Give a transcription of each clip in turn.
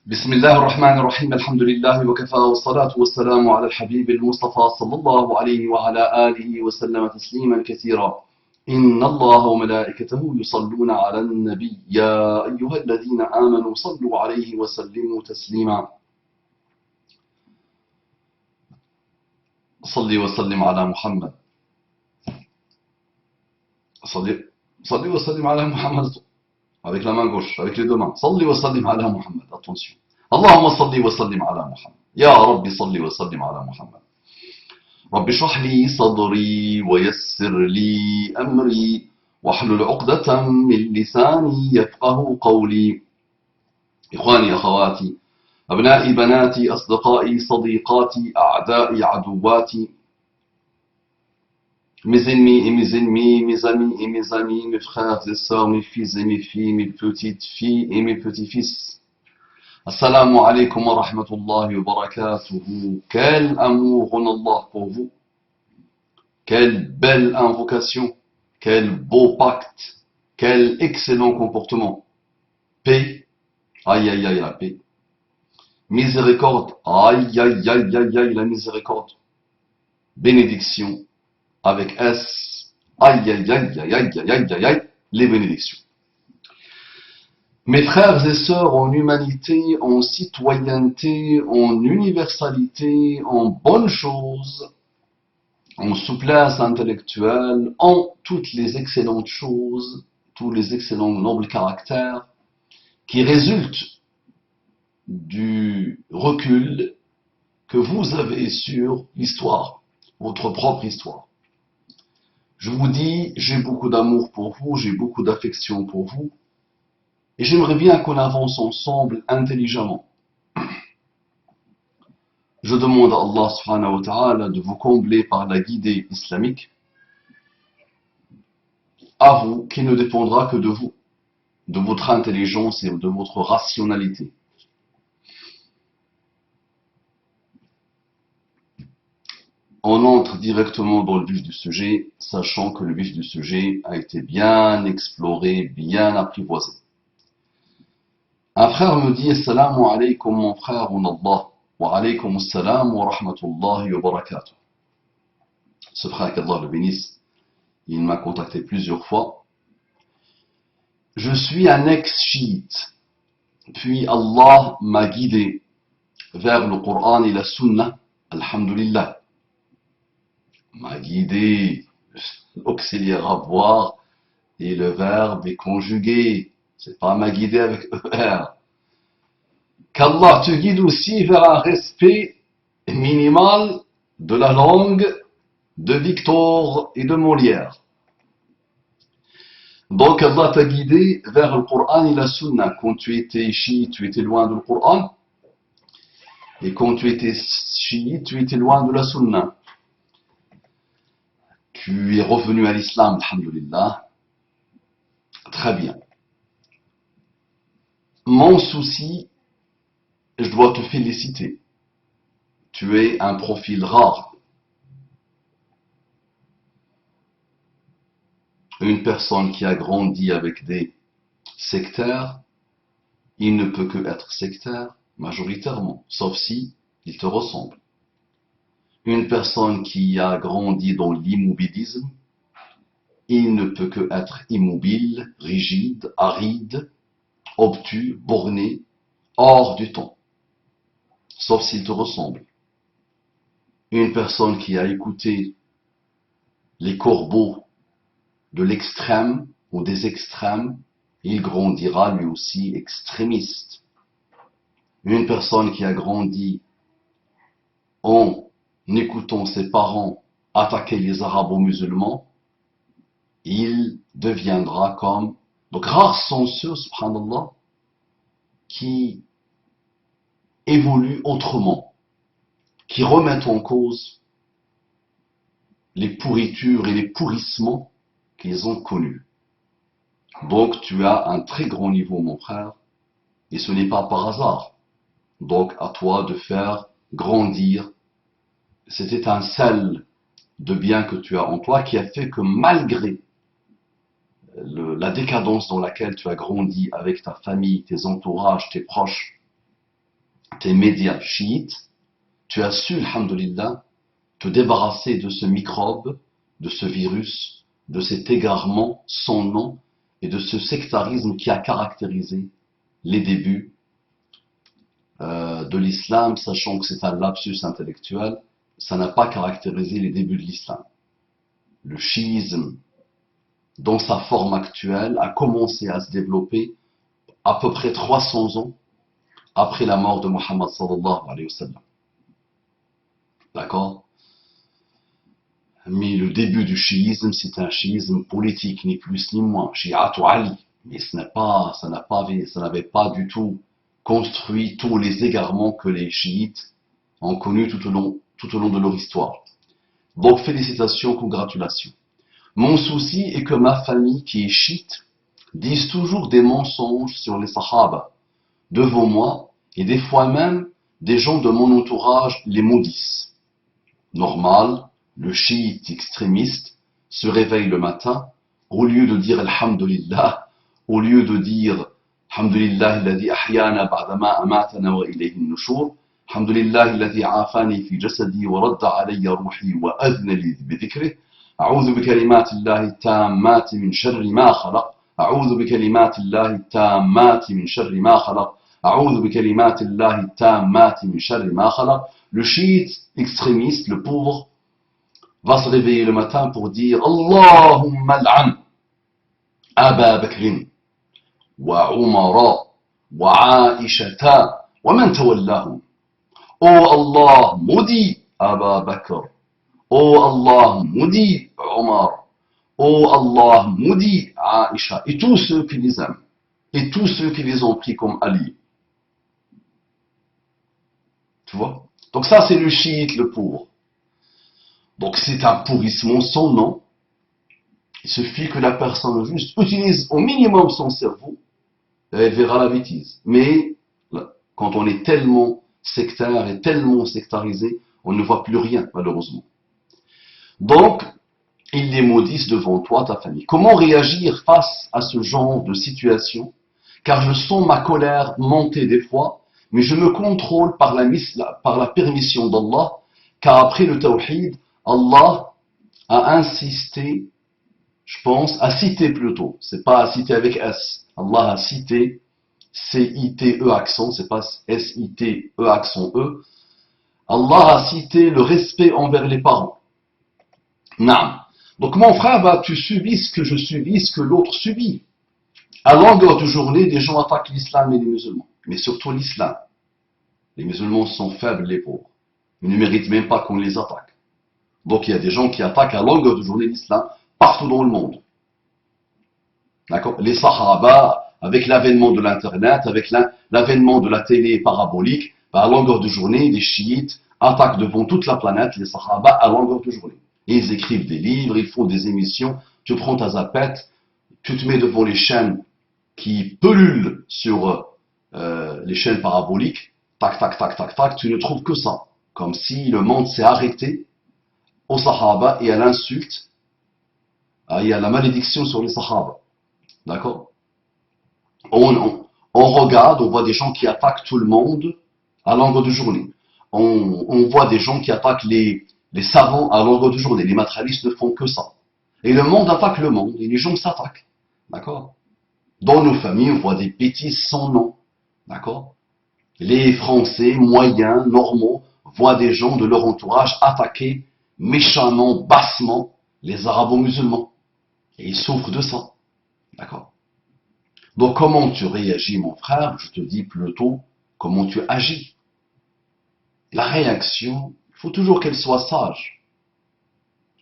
بسم الله الرحمن الرحيم الحمد لله وكفى والصلاة والسلام على الحبيب المصطفى صلى الله عليه وعلى آله وسلم تسليما كثيرا. إن الله وملائكته يصلون على النبي يا أيها الذين آمنوا صلوا عليه وسلموا تسليما. صلي وسلم على محمد. صلي وسلم على محمد. Avec la main gauche, avec les deux mains. Salli wa sallim ala Muhammad. Attention. Allahumma salli wa sallim ala Muhammad. Ya Rabbi salli wa sallim ala Muhammad. Rabbi shrah li sadri wa yassir li amri wahlul 'uqdatan min lisani yafqahu qawli. Ikhwani akhawati, abna'i banati asdiqai sadiqati a'da'i aduwati. Mes ennemis et mes ennemis, mes amis et mes amis, mes frères et sœurs, mes fils et mes filles, mes petites filles et mes petits-fils. Assalamu alaikum wa rahmatullahi wa barakatuhu. Quel amour en Allah pour vous. Quelle belle invocation. Quel beau pacte. Quel excellent comportement. Paix. Aïe aïe aïe la paix. Miséricorde. Aïe aïe aïe aïe aïe la miséricorde. Bénédiction. Avec S, aïe aïe aïe aïe aïe aïe aïe aïe, les bénédictions. Mes frères et sœurs en humanité, en citoyenneté, en universalité, en bonnes choses, en souplesse intellectuelle, en toutes les excellentes choses, tous les excellents nobles caractères qui résultent du recul que vous avez sur l'histoire, votre propre histoire. Je vous dis, j'ai beaucoup d'amour pour vous, j'ai beaucoup d'affection pour vous, et j'aimerais bien qu'on avance ensemble intelligemment. Je demande à Allah subhanahu wa ta'ala de vous combler par la guidée islamique, à vous, qui ne dépendra que de vous, de votre intelligence et de votre rationalité. On entre directement dans le vif du sujet, sachant que le vif du sujet a été bien exploré, bien apprivoisé. Un frère me dit « Assalamu alaykum mon frère en Allah, wa alaykum assalam wa rahmatullahi wa barakatuh ». Ce frère, qu'Allah le bénisse, il m'a contacté plusieurs fois. Je suis un ex-chiite, puis Allah m'a guidé vers le Coran et la Sunna, alhamdulillah. M'a guidé, l'auxiliaire avoir et le verbe est conjugué. C'est pas m'a guidé avec ER. Qu'Allah te guide aussi vers un respect minimal de la langue de Victor et de Molière. Donc Allah t'a guidé vers le Coran et la Sunna. Quand tu étais chiite, tu étais loin du Coran. Et quand tu étais chiite, tu étais loin de la Sunna. Tu es revenu à l'islam, alhamdulillah. Très bien. Mon souci, je dois te féliciter. Tu es un profil rare. Une personne qui a grandi avec des sectaires, il ne peut que être sectaire majoritairement, sauf si il te ressemble. Une personne qui a grandi dans l'immobilisme, il ne peut que être immobile, rigide, aride, obtus, borné, hors du temps, sauf s'il te ressemble. Une personne qui a écouté les corbeaux de l'extrême ou des extrêmes, il grandira lui aussi extrémiste. Une personne qui a grandi en écoutant ses parents attaquer les arabo-musulmans, il deviendra comme... Donc rares sont ceux, subhanallah, qui évoluent autrement, qui remettent en cause les pourritures et les pourrissements qu'ils ont connus. Donc tu as un très grand niveau, mon frère, et ce n'est pas par hasard. Donc à toi de faire grandir cette étincelle de bien que tu as en toi qui a fait que malgré la décadence dans laquelle tu as grandi avec ta famille, tes entourages, tes proches, tes médias chiites, tu as su, alhamdoulilah, te débarrasser de ce microbe, de ce virus, de cet égarement sans nom et de ce sectarisme qui a caractérisé les débuts de l'islam, sachant que c'est un lapsus intellectuel, ça n'a pas caractérisé les débuts de l'islam. Le chiisme, dans sa forme actuelle, a commencé à se développer à peu près 300 ans après la mort de Muhammad sallallahu alayhi wa sallam. D'accord? Mais le début du chiisme, c'est un chiisme politique, ni plus ni moins, Shi'atu Ali. Mais ça n'avait pas du tout construit tous les égarements que les chiites ont connus tout au long de leur histoire. Donc félicitations, congratulations. Mon souci est que ma famille, qui est chiite, dise toujours des mensonges sur les sahaba devant moi, et des fois même, des gens de mon entourage les maudissent. Normal, le chiite extrémiste se réveille le matin, au lieu de dire Alhamdulillah, au lieu de dire Alhamdulillah alladhi ahyana ba'dama amatana wa ilayhi an-nushur, Alhamdulillah alladhi afani fi jasadi wa radda alayya ruhi wa adhna li bi dhikrih, a'udhu bi kalimati Allahi tammati min sharri ma khalaq, a'udhu bi kalimati Allahi tammati min sharri ma khalaq, a'udhu bi kalimati Allahi tammati min sharri ma khalaq. Le chiite extrémiste, le pauvre, va se réveiller le matin pour dire Allahumma al'an Aba Bakrin wa Umara wa Aishata wa man tawallahum. Oh Allah, maudit Aba Bakr. Oh Allah, maudit Omar. Oh Allah, maudit Aisha. Et tous ceux qui les aiment. Et tous ceux qui les ont pris comme alliés. Tu vois? Donc ça, c'est le chiite, le pauvre. Donc c'est un pourrissement sans nom. Il suffit que la personne juste utilise au minimum son cerveau, et elle verra la bêtise. Mais quand on est tellement sectaire et tellement sectarisé, on ne voit plus rien, malheureusement. Donc, ils les maudissent devant toi, ta famille. Comment réagir face à ce genre de situation? Car je sens ma colère monter des fois, mais je me contrôle par la permission d'Allah, car après le tawhid, Allah a insisté, je pense, a cité plutôt, c'est pas à citer avec S, Allah a cité, C-I-T-E accent, c'est pas S-I-T-E accent E, Allah a cité le respect envers les parents. Non. Donc mon frère, bah, tu subis ce que je subis, ce que l'autre subit. À longueur de journée, des gens attaquent l'islam et les musulmans, mais surtout l'islam. Les musulmans sont faibles, les pauvres. Ils ne méritent même pas qu'on les attaque. Donc il y a des gens qui attaquent à longueur de journée l'islam partout dans le monde. D'accord? Les Sahaba, avec l'avènement de l'internet, avec l'avènement de la télé parabolique, bah, à longueur de journée, les chiites attaquent devant toute la planète les Sahaba à longueur de journée. Et ils écrivent des livres, ils font des émissions, tu prends ta zapette, tu te mets devant les chaînes qui pullulent sur les chaînes paraboliques, tac, tac, tac, tac, tac, tu ne trouves que ça. Comme si le monde s'est arrêté aux Sahaba et à l'insulte, et à la malédiction sur les Sahaba. D'accord? On regarde, on voit des gens qui attaquent tout le monde à longueur de journée. On voit des gens qui attaquent les savants à longueur de journée. Les matérialistes ne font que ça. Et le monde attaque le monde, et les gens s'attaquent. D'accord? Dans nos familles, on voit des bêtises sans nom. D'accord? Les Français moyens, normaux, voient des gens de leur entourage attaquer méchamment, bassement, les arabo-musulmans. Et ils souffrent de ça. D'accord? Donc comment tu réagis, mon frère? Je te dis plutôt comment tu agis. La réaction, il faut toujours qu'elle soit sage,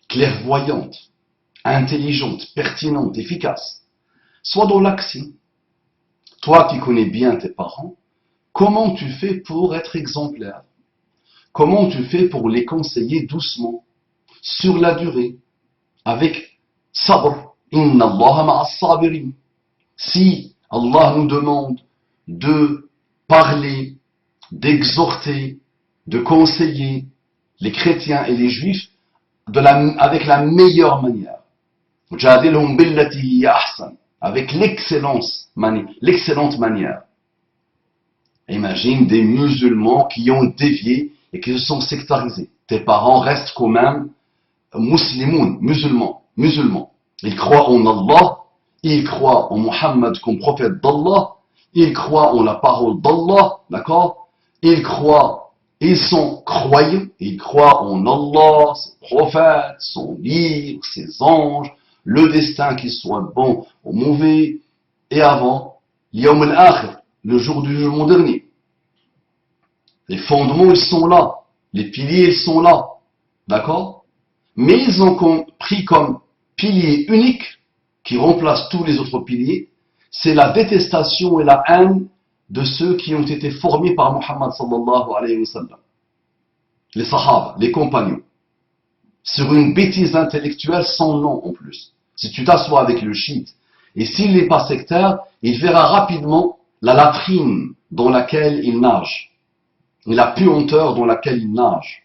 clairvoyante, intelligente, pertinente, efficace. Sois dans l'action. Toi qui connais bien tes parents, comment tu fais pour être exemplaire? Comment tu fais pour les conseiller doucement, sur la durée, avec sabr? Inna Allah ma'as sabirin. Si Allah nous demande de parler, d'exhorter, de conseiller les chrétiens et les juifs avec la meilleure manière, avec l'excellente manière. Imagine des musulmans qui ont dévié et qui se sont sectarisés. Tes parents restent quand même musulmans. Ils croient en Allah, ils croient en Muhammad comme prophète d'Allah, ils croient en la parole d'Allah, d'accord? Ils sont croyants, ils croient en Allah, ses prophètes, son livre, ses anges, le destin, qu'il soit bon ou mauvais, et avant, Yawm al-Akhir, le jour du jugement dernier. Les fondements, ils sont là, les piliers, ils sont là, d'accord? Mais ils ont pris comme pilier unique, qui remplace tous les autres piliers, c'est la détestation et la haine de ceux qui ont été formés par Muhammad sallallahu alayhi wa sallam. Les sahaba, les compagnons. Sur une bêtise intellectuelle sans nom en plus. Si tu t'assois avec le chiite, et s'il n'est pas sectaire, il verra rapidement la latrine dans laquelle il nage, et la puanteur dans laquelle il nage,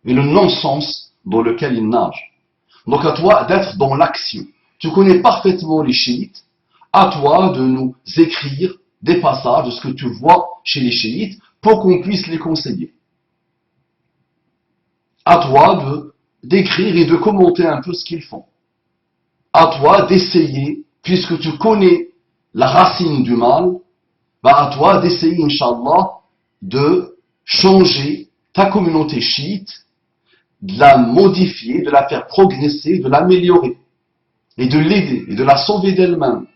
et le non-sens dans lequel il nage. Donc à toi d'être dans l'action. Tu connais parfaitement les chiites, à toi de nous écrire des passages de ce que tu vois chez les chiites pour qu'on puisse les conseiller. À toi d'écrire et de commenter un peu ce qu'ils font. À toi d'essayer, puisque tu connais la racine du mal, à toi d'essayer, Inch'Allah, de changer ta communauté chiite, de la modifier, de la faire progresser, de l'améliorer, et de l'aider, et de la sauver d'elle-même.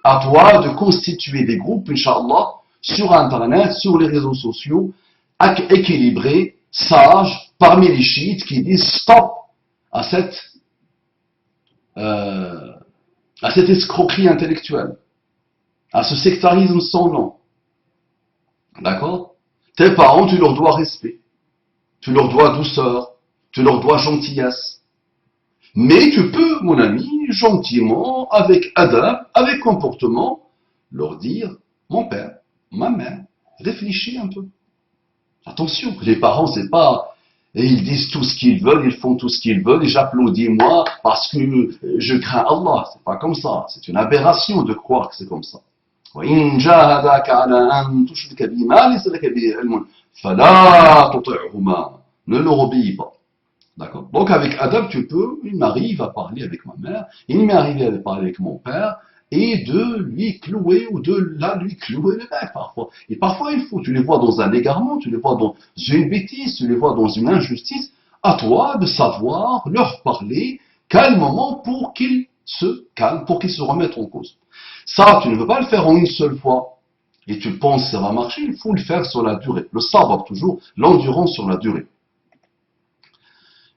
À toi de constituer des groupes, Inch'Allah, sur Internet, sur les réseaux sociaux, équilibrés, sages, parmi les chiites qui disent stop à cette escroquerie intellectuelle, à ce sectarisme sans nom. D'accord? Tes parents, tu leur dois respect, tu leur dois douceur, tu leur dois gentillesse. Mais tu peux, mon ami, gentiment, avec adab, avec comportement, leur dire, mon père, ma mère, réfléchis un peu. Attention, les parents, c'est pas, et ils disent tout ce qu'ils veulent, ils font tout ce qu'ils veulent, et j'applaudis moi parce que je crains Allah. C'est pas comme ça. C'est une aberration de croire que c'est comme ça. وإن جاهداك على أن تشرك بي ما ليس لك به علم فلا تطعهما. Ne leur obéis pas. D'accord. Donc avec adab, il m'arrive à parler avec ma mère, il m'est arrivé à parler avec mon père, et de lui clouer ou de là lui clouer le bec parfois. Et parfois il faut, tu les vois dans un égarement, tu les vois dans une bêtise, tu les vois dans une injustice, à toi de savoir leur parler calmement pour qu'ils se calment, pour qu'ils se remettent en cause. Ça, tu ne veux pas le faire en une seule fois, et tu penses que ça va marcher, il faut le faire sur la durée. Le sabr toujours, l'endurance sur la durée.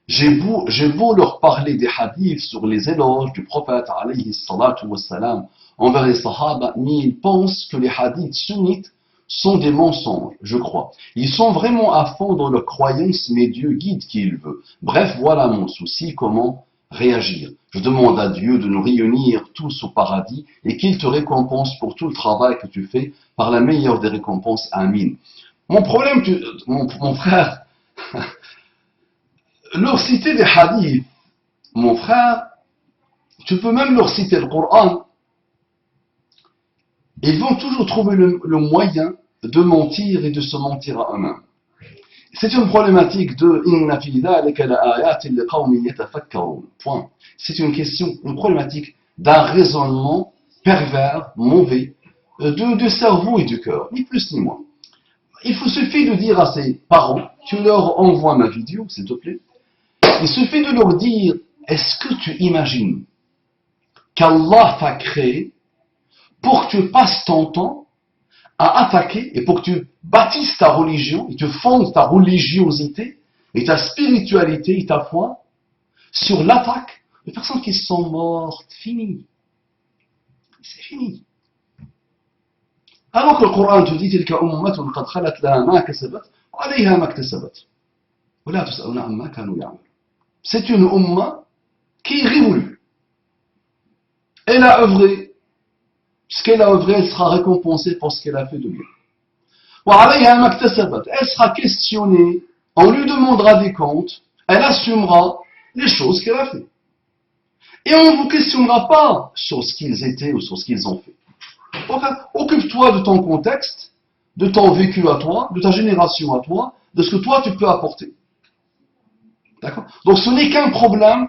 J'ai beau leur parler des hadiths sur les éloges du prophète alayhi salatu wassalam envers les sahaba, mais ils pensent que les hadiths sunnites sont des mensonges, je crois. Ils sont vraiment à fond dans leur croyance, mais Dieu guide qui il veut. Bref, voilà mon souci, comment réagir. Je demande à Dieu de nous réunir tous au paradis et qu'il te récompense pour tout le travail que tu fais par la meilleure des récompenses. Amin. Mon problème, mon frère, leur citer des hadiths, mon frère, tu peux même leur citer le Coran, ils vont toujours trouver le moyen de mentir et de se mentir à eux-mêmes. C'est une problématique de inna fi dhalika la ayatin liqawmin yatafakkarun. Point. C'est une question, une problématique d'un raisonnement pervers, mauvais, de cerveau et du cœur, ni plus ni moins. Suffit de dire à ses parents, tu leur envoies ma vidéo, s'il te plaît. Il suffit de leur dire, est-ce que tu imagines qu'Allah t'a créé pour que tu passes ton temps à attaquer et pour que tu bâtisses ta religion et tu fondes ta religiosité et ta spiritualité et ta foi sur l'attaque de personnes qui sont mortes, finies. C'est fini. Alors que le Coran te dit تلك أمة قد خلت لها ما كسبت وعليها ما اكتسبت ولا تسألون عما كانوا يعملون. C'est une umma qui est révolue. Elle a œuvré. Ce qu'elle a œuvré, elle sera récompensée pour ce qu'elle a fait de bien. Elle sera questionnée, on lui demandera des comptes, elle assumera les choses qu'elle a fait. Et on ne vous questionnera pas sur ce qu'ils étaient ou sur ce qu'ils ont fait. Donc, occupe-toi de ton contexte, de ton vécu à toi, de ta génération à toi, de ce que toi tu peux apporter. D'accord? Donc ce n'est qu'un problème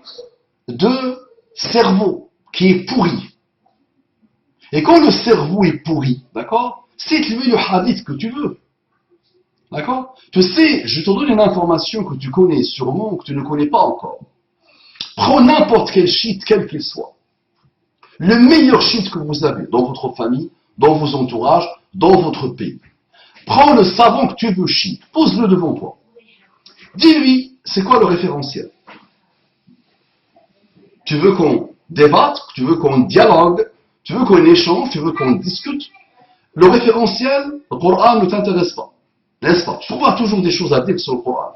de cerveau qui est pourri. Et quand le cerveau est pourri, d'accord, cite-lui le hadith que tu veux. D'accord? Tu sais, je te donne une information que tu connais sûrement ou que tu ne connais pas encore. Prends n'importe quel shit, quel qu'il soit. Le meilleur shit que vous avez dans votre famille, dans vos entourages, dans votre pays. Prends le savon que tu veux shit, pose-le devant toi. Dis-lui, c'est quoi le référentiel? Tu veux qu'on débatte, tu veux qu'on dialogue, tu veux qu'on échange, tu veux qu'on discute. Le référentiel, le Coran ne t'intéresse pas. N'est-ce pas? Tu trouveras toujours des choses à dire sur le Coran.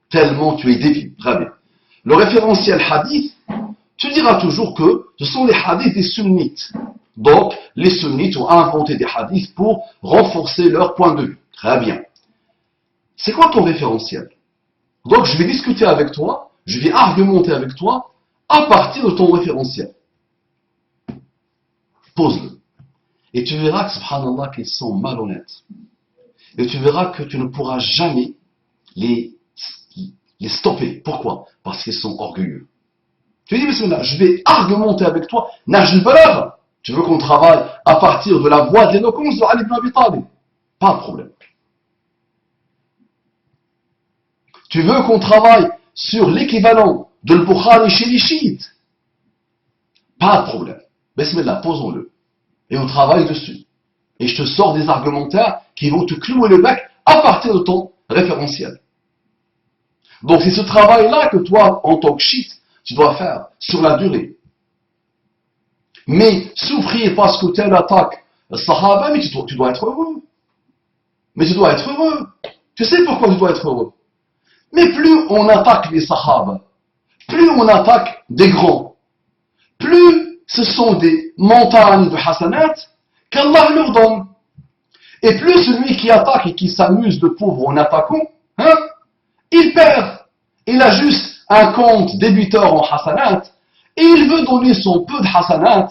Tellement tu es débile. Très bien. Le référentiel hadith, tu diras toujours que ce sont les hadiths des sunnites. Donc, les sunnites ont inventé des hadiths pour renforcer leur point de vue. Très bien. C'est quoi ton référentiel? Donc, je vais discuter avec toi, je vais argumenter avec toi à partir de ton référentiel. Pose-le. Et tu verras que, subhanallah, qu'ils sont malhonnêtes. Et tu verras que tu ne pourras jamais les stopper. Pourquoi? Parce qu'ils sont orgueilleux. Tu dis, bismillah, je vais argumenter avec toi. Najl Balagh. Tu veux qu'on travaille à partir de la voix de l'éloquence de Ali ibn Abi Talib? Pas de problème. Tu veux qu'on travaille sur l'équivalent de l'Bukhari chez les chiites? Pas de problème. Bismillah, posons-le. Et on travaille dessus. Et je te sors des argumentaires qui vont te clouer le bec à partir de ton référentiel. Donc c'est ce travail-là que toi, en tant que chiite, tu dois faire sur la durée. Mais souffrir parce que tel attaque le Sahaba, mais tu dois être heureux. Mais tu dois être heureux. Tu sais pourquoi tu dois être heureux? Mais plus on attaque les Sahaba, plus on attaque des grands, plus ce sont des montagnes de hasanat qu'Allah leur donne. Et plus celui qui attaque et qui s'amuse de pauvre en attaquant, il perd. Il a juste un compte débiteur en hasanat et il veut donner son peu de hasanat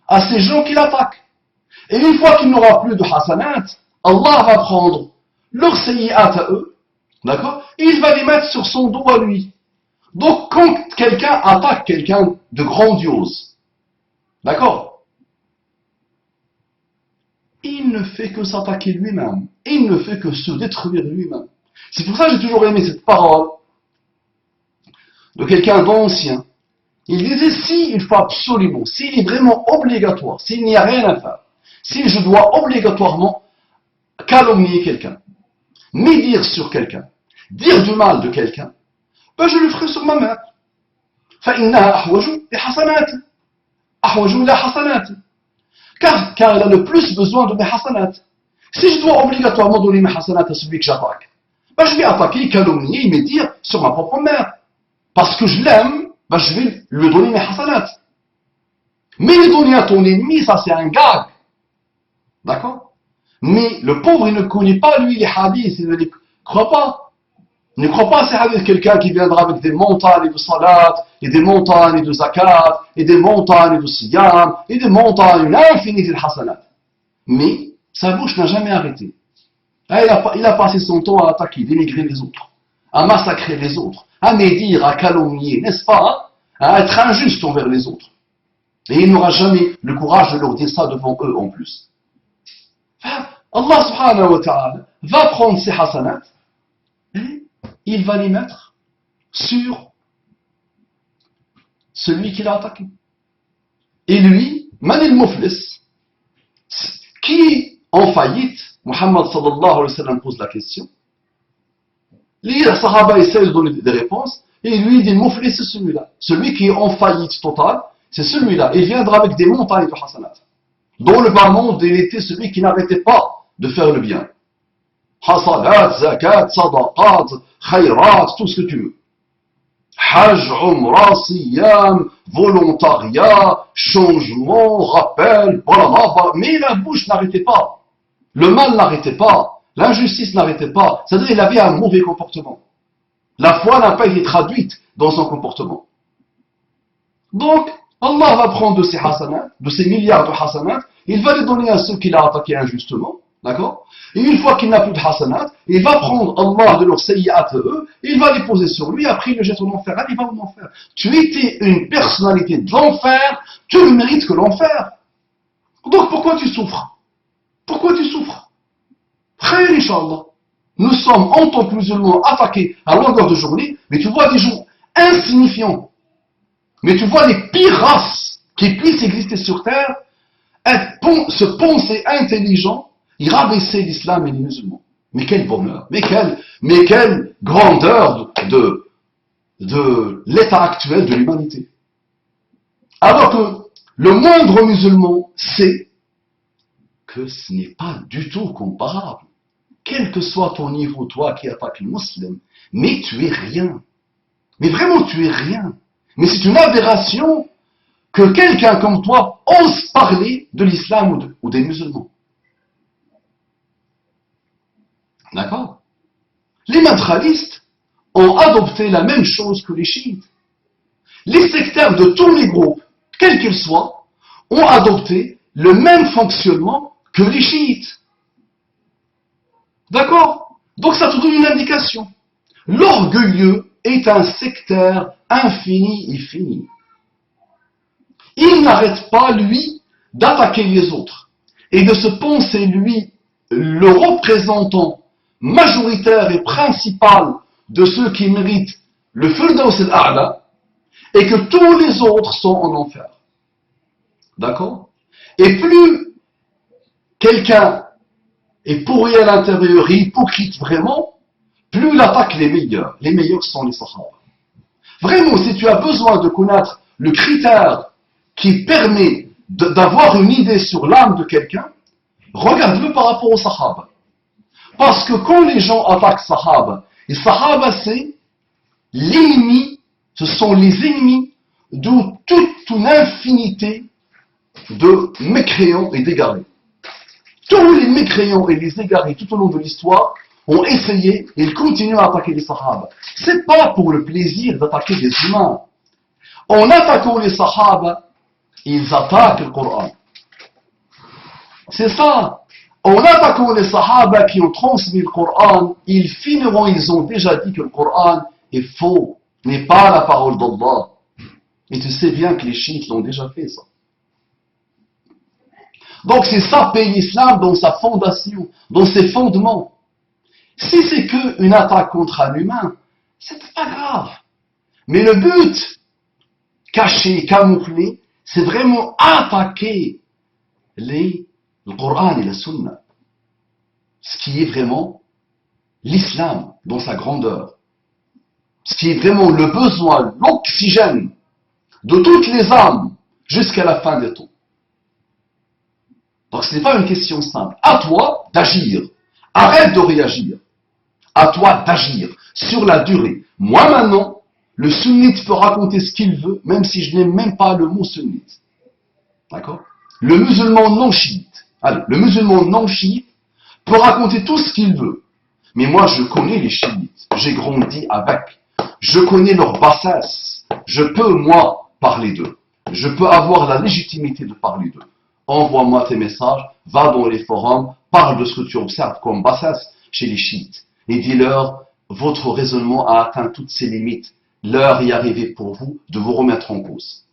à ces gens qui l'attaquent. Et une fois qu'il n'aura plus de hasanat, Allah va prendre leurs sayyi'at à eux, d'accord, et il va les mettre sur son dos à lui. Donc quand quelqu'un attaque quelqu'un de grandiose, d'accord, il ne fait que s'attaquer lui-même. Il ne fait que se détruire lui-même. C'est pour ça que j'ai toujours aimé cette parole de quelqu'un d'ancien. Il disait, si il faut absolument, s'il est vraiment obligatoire, s'il n'y a rien à faire, si je dois obligatoirement calomnier quelqu'un, médire sur quelqu'un, dire du mal de quelqu'un, ben je le ferai sur ma mère. فإنها أحوج لحسنات. أحوج إلى حسنات. Car elle a le plus besoin de mes hasanat. Si je dois obligatoirement donner mes hasanat à celui que j'attaque, ben je vais attaquer, calomnier et médire sur ma propre mère. Parce que je l'aime, ben je vais lui donner mes hasanat. Mais les donner à ton ennemi, ça c'est un gag. D'accord? Mais le pauvre, il ne connaît pas lui les hadiths, il ne les croit pas. Il ne croit pas à ces hadiths, quelqu'un qui viendra avec des montagnes de salat, et des montagnes de zakat, et des montagnes de siyam, et des montagnes infinies de hasanat. Mais sa bouche n'a jamais arrêté. Il a passé son temps à attaquer, dénigrer les autres, à massacrer les autres, à médire, à calomnier, n'est-ce pas, à être injuste envers les autres. Et il n'aura jamais le courage de leur dire ça devant eux en plus. Allah subhanahu wa ta'ala va prendre ses hasanat et il va les mettre sur celui qui l'a attaqué. Et lui, man al-muflis, qui est en faillite, Muhammad sallallahu alayhi wa sallam pose la question. Les Sahaba essaient de donner des réponses, et lui dit, muflis, c'est celui-là. Celui qui est en faillite totale, c'est celui-là. Il viendra avec des montagnes de hasanat. Dans le bas monde, il était celui qui n'arrêtait pas de faire le bien. Hasanat, zakat, sadaqat, khayrat, tout ce que tu veux. Hajj, umrah, siyam, volontariat, changement, rappel, voilà, mais la bouche n'arrêtait pas. Le mal n'arrêtait pas. L'injustice n'arrêtait pas. C'est-à-dire qu'il avait un mauvais comportement. La foi n'a pas été traduite dans son comportement. Donc, Allah va prendre de ces hasanats, de ces milliards de hasanats, il va les donner à ceux qu'il a attaqués injustement, D'accord? Et une fois qu'il n'a plus de hasanat, il va prendre Allah de leurs sayyi'at eux, et il va les poser sur lui, après il le jette en enfer. Allez, il va en enfer. Tu étais une personnalité de l'enfer, tu ne mérites que l'enfer. Donc pourquoi tu souffres? Pourquoi tu souffres? Khayr, Inch'Allah. Nous sommes en tant que musulmans attaqués à longueur de journée, mais tu vois des gens insignifiants. Mais tu vois les pires races qui puissent exister sur terre, se penser intelligents, il rabaissait l'islam et les musulmans. Mais quel bonheur, mais quelle grandeur de l'état actuel de l'humanité. Alors que le moindre musulman sait que ce n'est pas du tout comparable. Quel que soit ton niveau, toi qui attaques le musulman, mais tu es rien. Mais vraiment, tu es rien. Mais c'est une aberration que quelqu'un comme toi ose parler de l'islam ou des musulmans. D'accord? Les madralistes ont adopté la même chose que les chiites. Les sectaires de tous les groupes, quels qu'ils soient, ont adopté le même fonctionnement que les chiites. D'accord? Donc ça te donne une indication. L'orgueilleux est un sectaire infini et fini. Il n'arrête pas, lui, d'attaquer les autres et de se penser, lui, le représentant majoritaire et principal de ceux qui méritent le Firdaus al-A'la et que tous les autres sont en enfer. D'accord? Et plus quelqu'un est pourri à l'intérieur et hypocrite vraiment, plus il attaque les meilleurs. Les meilleurs sont les Sahaba. Vraiment, si tu as besoin de connaître le critère qui permet d'avoir une idée sur l'âme de quelqu'un, regarde-le par rapport aux Sahaba. Parce que quand les gens attaquent Sahaba, les Sahaba c'est l'ennemi, ce sont les ennemis de toute une infinité de mécréants et d'égarés. Tous les mécréants et les égarés tout au long de l'histoire ont essayé et ils continuent à attaquer les Sahaba. C'est pas pour le plaisir d'attaquer des humains. En attaquant les Sahaba, ils attaquent le Coran. C'est ça. En attaquant les Sahaba qui ont transmis le Coran, ils finiront, ils ont déjà dit que le Coran est faux, n'est pas la parole d'Allah. Et tu sais bien que les chiites l'ont déjà fait ça. Donc c'est ça, payer l'islam dans sa fondation, dans ses fondements. Si c'est qu'une attaque contre un humain, c'est pas grave. Mais le but, caché, camouflé, c'est vraiment attaquer le Coran et la Sunna. Ce qui est vraiment l'islam dans sa grandeur. Ce qui est vraiment le besoin, l'oxygène de toutes les âmes jusqu'à la fin des temps. Donc ce n'est pas une question simple. À toi d'agir. Arrête de réagir. À toi d'agir sur la durée. Moi maintenant, le sunnite peut raconter ce qu'il veut, même si je n'aime même pas le mot sunnite. D'accord? Le musulman non chiite. Allez, le musulman non chiite peut raconter tout ce qu'il veut. Mais moi je connais les chiites. J'ai grandi avec. Je connais leur bassesse. Je peux, moi, parler d'eux. Je peux avoir la légitimité de parler d'eux. Envoie-moi tes messages, va dans les forums, parle de ce que tu observes comme bassesse chez les chiites. Et dis-leur, votre raisonnement a atteint toutes ses limites. L'heure est arrivée pour vous de vous remettre en cause.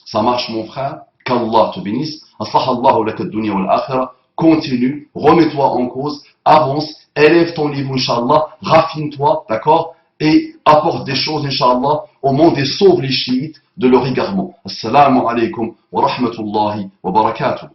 Ça marche mon frère, qu'Allah te bénisse. Aslahallahu laka ad-dunya wal akhirah. Continue, remets-toi en cause, avance, élève ton niveau, Inch'Allah, raffine-toi, d'accord? Et apporte des choses, Inch'Allah, au monde et sauve les chiites de leur égarement. Assalamu alaikum wa rahmatullahi wa barakatuh.